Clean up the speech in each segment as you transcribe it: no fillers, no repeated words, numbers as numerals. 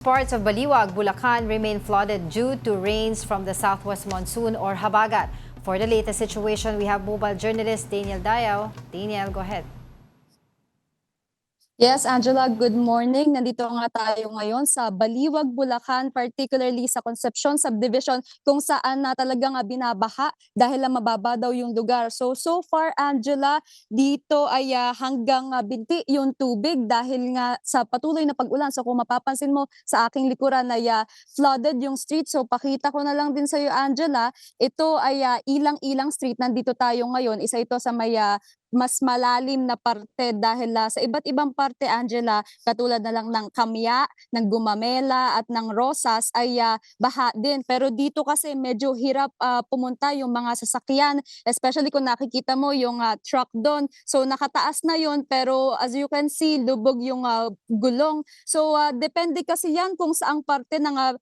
Parts of Baliwag, Bulacan remain flooded due to rains from the southwest monsoon or habagat. For the latest situation, we have mobile journalist Daniel Dayaw. Daniel, go ahead. Yes, Angela, good morning. Nandito nga tayo ngayon sa Baliwag, Bulacan, particularly sa Concepcion Subdivision kung saan na talagang binabaha dahil mababa daw yung lugar. So far, Angela, dito ay hanggang binti yung tubig dahil nga sa patuloy na pag-ulan. So kung mapapansin mo sa aking likuran ay flooded yung street. So pakita ko na lang din sa iyo, Angela, ito ay ilang-ilang street. Nandito tayo ngayon. Isa ito sa may mas malalim na parte dahil sa iba't ibang parte, Angela, katulad na lang ng Kamya, ng Gumamela at ng Rosas ay baha din. Pero dito kasi medyo hirap pumunta yung mga sasakyan, especially kung nakikita mo yung truck doon. So nakataas na yon pero as you can see, lubog yung gulong. So depende kasi yan kung saang parte ng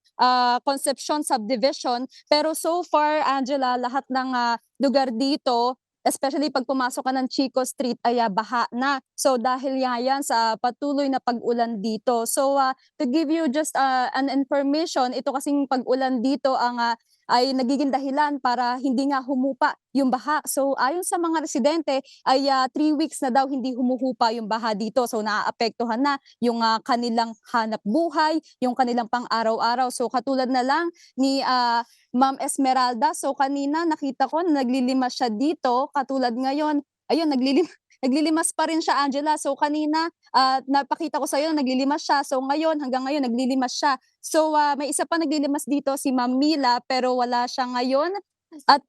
Concepcion Subdivision. Pero so far, Angela, lahat ng lugar dito, especially pag pumasok ka ng Chico Street ay baha na. So dahil yan sa patuloy na pag-ulan dito. So to give you just an information, ito kasing pag-ulan dito ay nagiging dahilan para hindi nga humupa yung baha. So ayon sa mga residente ay 3 weeks na daw hindi humuhupa yung baha dito. So naaapektuhan na yung kanilang hanap buhay, yung kanilang pang-araw-araw. So katulad na lang ni Ma'am Esmeralda. So kanina nakita ko na naglilimas siya dito, katulad ngayon, ayun naglilimas pa rin siya, Angela. So kanina napakita ko sa iyo na naglilimas siya. So ngayon, hanggang ngayon naglilimas siya. So may isa pa naglilimas dito, si Ma'am Mila, pero wala siya ngayon. At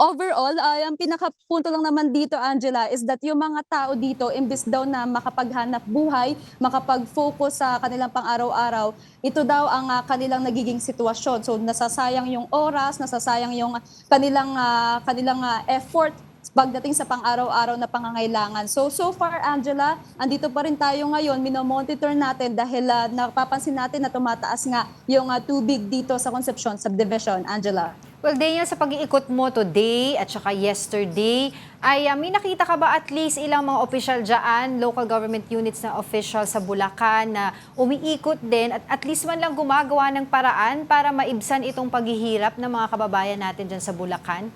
overall, ang pinakapunto lang naman dito, Angela, is that yung mga tao dito, imbes daw na makapaghanap buhay, makapag-focus sa kanilang pang-araw-araw, ito daw ang kanilang nagiging sitwasyon. So nasasayang yung oras, nasasayang yung kanilang effort pagdating sa pang-araw-araw na pangangailangan. So far, Angela, andito pa rin tayo ngayon, minomonitor natin dahil napapansin natin na tumataas nga yung tubig dito sa Concepcion Subdivision. Angela. Well, Daniel, sa pag-iikot mo today at saka yesterday, ay may nakita ka ba at least ilang mga official dyan, local government units na official sa Bulacan na umiikot din at least man lang gumagawa ng paraan para maibsan itong paghihirap ng mga kababayan natin dyan sa Bulacan?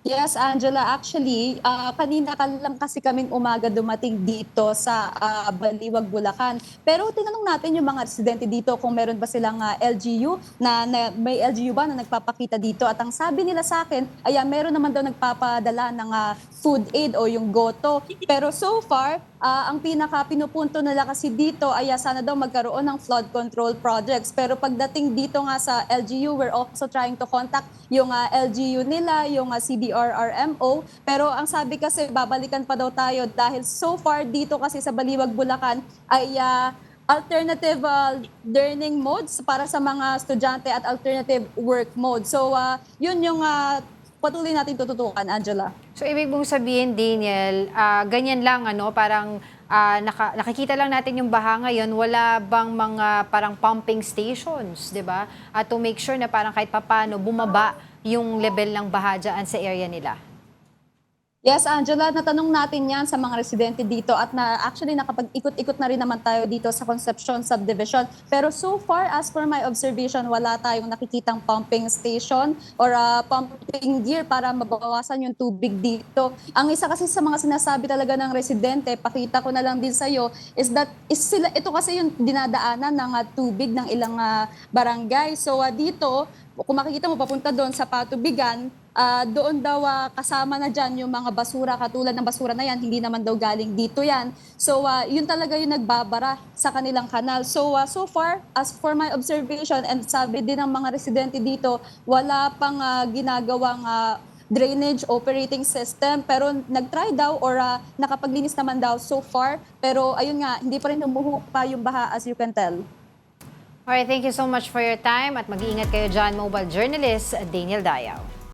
Yes, Angela. Actually, kanina ka lang kasi kaming umaga dumating dito sa Baliwag, Bulacan. Pero tinanong natin yung mga residente dito kung meron ba silang LGU, na may LGU ba na nagpapakita dito. At ang sabi nila sa akin, ay meron naman daw nagpapadala ng food aid o yung GOTO. Pero so far, ang pinupunto nila kasi dito ay sana daw magkaroon ng flood control projects. Pero pagdating dito nga sa LGU, we're also trying to contact yung LGU nila, yung CDRRMO. Pero ang sabi kasi, babalikan pa daw tayo dahil so far dito kasi sa Baliwag, Bulacan ay alternative learning modes para sa mga estudyante at alternative work mode. So yun yung patuloy natin tututukan, Angela. So ibig mong sabihin, Daniel, ganyan lang, parang nakikita lang natin yung baha ngayon, wala bang mga parang pumping stations, di ba? To make sure na parang kahit papano bumaba yung level ng baha dyan sa area nila. Yes, Angela, natanong natin yan sa mga residente dito at actually nakapag-ikot-ikot na rin naman tayo dito sa Concepcion Subdivision. Pero so far, as per my observation, wala tayong nakikitang pumping station or pumping gear para mabawasan yung tubig dito. Ang isa kasi sa mga sinasabi talaga ng residente, pakita ko na lang din sa iyo, is that ito kasi yung dinadaanan ng tubig ng ilang barangay. So dito, kung makikita mo papunta doon sa Patubigan, doon daw kasama na dyan yung mga basura, katulad ng basura na yan, hindi naman daw galing dito yan. So yun talaga yung nagbabara sa kanilang kanal. So so far, as for my observation and sabi din ng mga residente dito, wala pang ginagawang drainage operating system, pero nag-try daw or nakapaglinis naman daw so far. Pero ayun nga, hindi pa rin humuhupa yung baha, as you can tell. Alright, thank you so much for your time at mag-iingat kayo dyan, mobile journalist Daniel Dayaw.